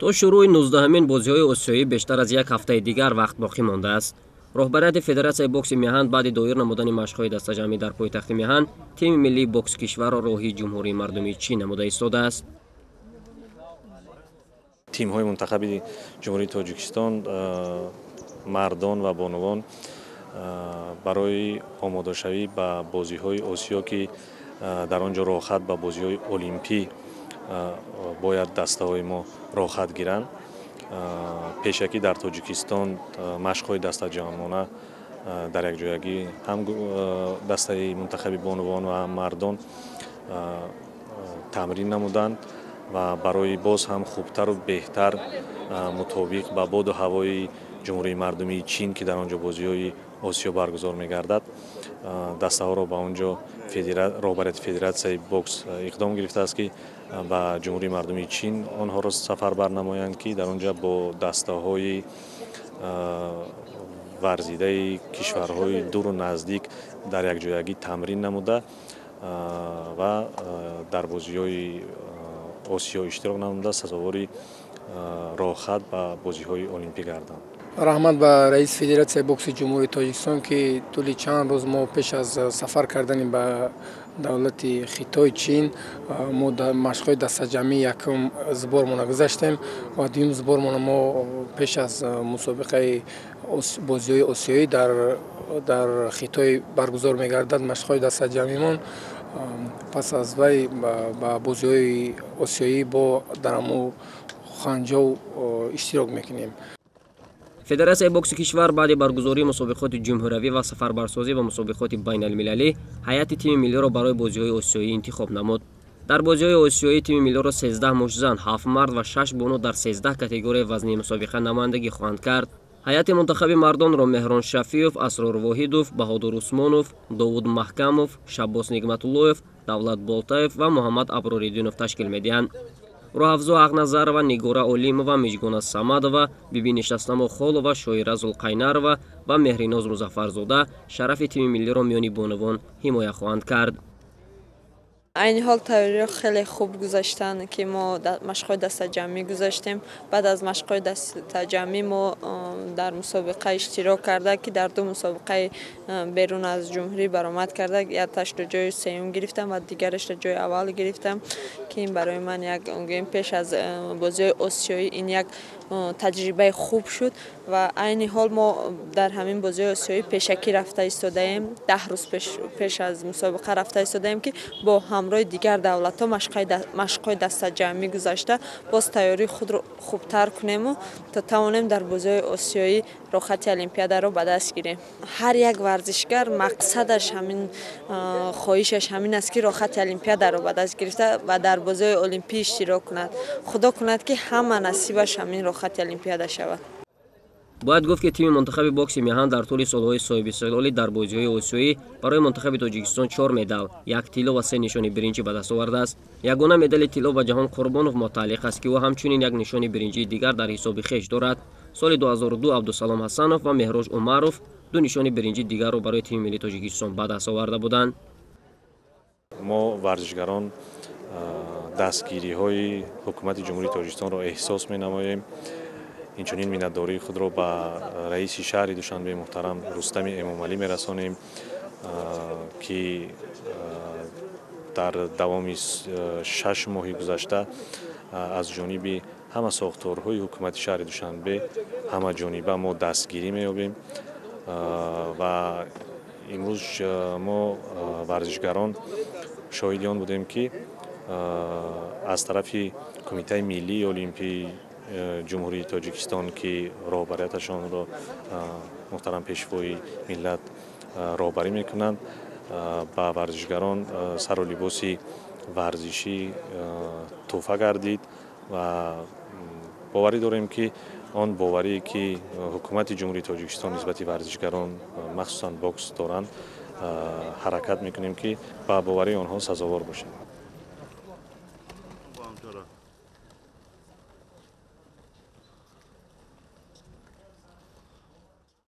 تا شروع 19مین بازی‌های آسیایی بیشتر از یک هفته دیگر وقت باقی مانده است. رهبریت فدراسیون بوکس میهن بعد دایر نمودن مشق‌های دسته‌جمعی در پایتخت میهن، تیم ملی بوکس کشور را راهی جمهوری مردمی چین نموده ایستاده است. تیم‌های منتخب جمهوری تاجیکستان مردان و بانوان برای آماده‌شوی به بازی‌های آسیا که در آنجا راحت به بازی‌های المپی باید دسته‌های ما راحت گیرند. پیشکی در تاجیکستان مشق‌های دسته‌جمعانه در یک جایگی هم دسته منتخب بانوان و هم مردان تمرین نمودند و برای باز هم خوبتر و بهتر مطابق با باد و هوای جمهوری مردمی چین که در آنجا بازی‌های آسیا برگزار می‌گردد دسته ها را به آنجا رهبریت فدراسیون بوکس اقدام گرفته است که با جمهوری مردمی چین آنها را سفر برنمایند که در آنجا با دسته های ورزیده کشورهای دور و نزدیک در یک جایگی تمرین نموده و در بازی‌های آسیا اشتراک نموده سزاوار راحت به بازی‌های المپیک گردند. رحمت به رئیس فدراسیون بوکس جمهوری تاجیکستان که طول چند روز ما پیش از سفر کردن به دولت خطای چین ما مشق‌های دسته‌جمعی یکم زبارمون گذاشتیم و دوم زبارمون ما پیش از مسابقه بازی‌های آسیایی در خطای برگزار می‌گردد مشق‌های دسته‌جمعیمون پس از وی با بازی‌های آسیایی با در خانجو اشتراک می‌کنیم. فدراسیون بوکس کشور بعد برگزاری مسابقات جمهوری و سفربرسازی و مسابقات بین المللی هیئت تیم ملی را برای بازی‌های آسیایی انتخاب نمود. در بازی‌های آسیایی تیم ملی را 13 مشتزن، 7 مرد و 6 بانو در 13 کاتگوری وزنی مسابقه نمایندگی خواهند کرد. هیئت منتخب مردان را مهران شفیعов، اسرار واحدов، بهادر عثمانов، داوود محکمов، شаббос нигматуллоев، давлат болтаев و محمد ابراریدینов تشکیل می‌دهند. روحافزو اغنظرова، نگора олимова، миҷгона самадова، биби нишастамо холова، шоира зулқайнарова و меҳриноз музаффарзода шарафи тими миллиро миёни бонувон ҳимоя хоҳанд кард. این حال تیاری خیلی خوب گذاشتن که ما مشق‌های دسته‌جمعی گذاشتیم. بعد از مشق‌های دسته‌جمعی ما در مسابقه اشتراک کرده که در دو مسابقه بیرون از جمهوری برآمد کرده. یکش را جای سوم گرفتم و دیگرش را جای اول گرفتم که این برای من یک پیش از بازی آسیایی این یک تجربه خوب شد و عین حال ما در همین بازی آسیایی پیشکی رفته ایستاده ایم. 10 روز پیش از مسابقه رفته ایستاده ایم که با همراه دیگر دولت‌ها مشق‌های دسته‌جمعی گذاشته باز تیاری خود را خوبتر کنیم تا توانیم در بازی آسیایی راحت المپیاد را به دست گیریم. هر یک ورزشگر مقصدش همین خواهشش همین است که راحت المپیاد را به دست گرفته و در بازی المپی اشتراک کند. خدا کند که همه نصیبش همین راحت المپیاد شود. باید گفت که تیم منتخب بوکس میهن در طول سالهای صاحب استقلالی در بازی‌های آسیایی برای منتخب تاجیکستان 4 مدال، 1 طلا و 3 نشان برنجی به دست آورده است. یگانه مدال طلا به جهان قربانوف متعلق است که او همچنین یک نشان برنجی دیگر در حساب خویش دارد. سال 2002 عبدالسلام حسنوف و مهراج عمروف 2 نشان برنجی دیگر را برای تیم ملی تاجیکستان به دست آورده بودند. ما ورزشگران دستگیری‌های حکومت جمهوری تاجیکستان را احساس می‌نماییم. اینچنین می‌نداری خود را به رئیس شهر دوشنبه محترم رستم امامعلی می‌رسانیم که در دوام 6 ماه گذشته از جانب همه ساختارهای حکومت شهر دوشنبه همه جانبه ما دستگیری می‌یابیم و امروز ما ورزشگران شاهد آن بودیم که از طرف کمیته ملی المپی جمهوری تاجیکستان که رهبریتشان را محترم پیشوای ملت رهبری میکنند با ورزشگران سر و لباس ورزشی تحفه گردید و باوری داریم که آن باوری که حکومت جمهوری تاجیکستان نسبت ورزشگران مخصوصا بوکس دارند حرکت میکنیم که با باوری آنها سزاوار باشیم.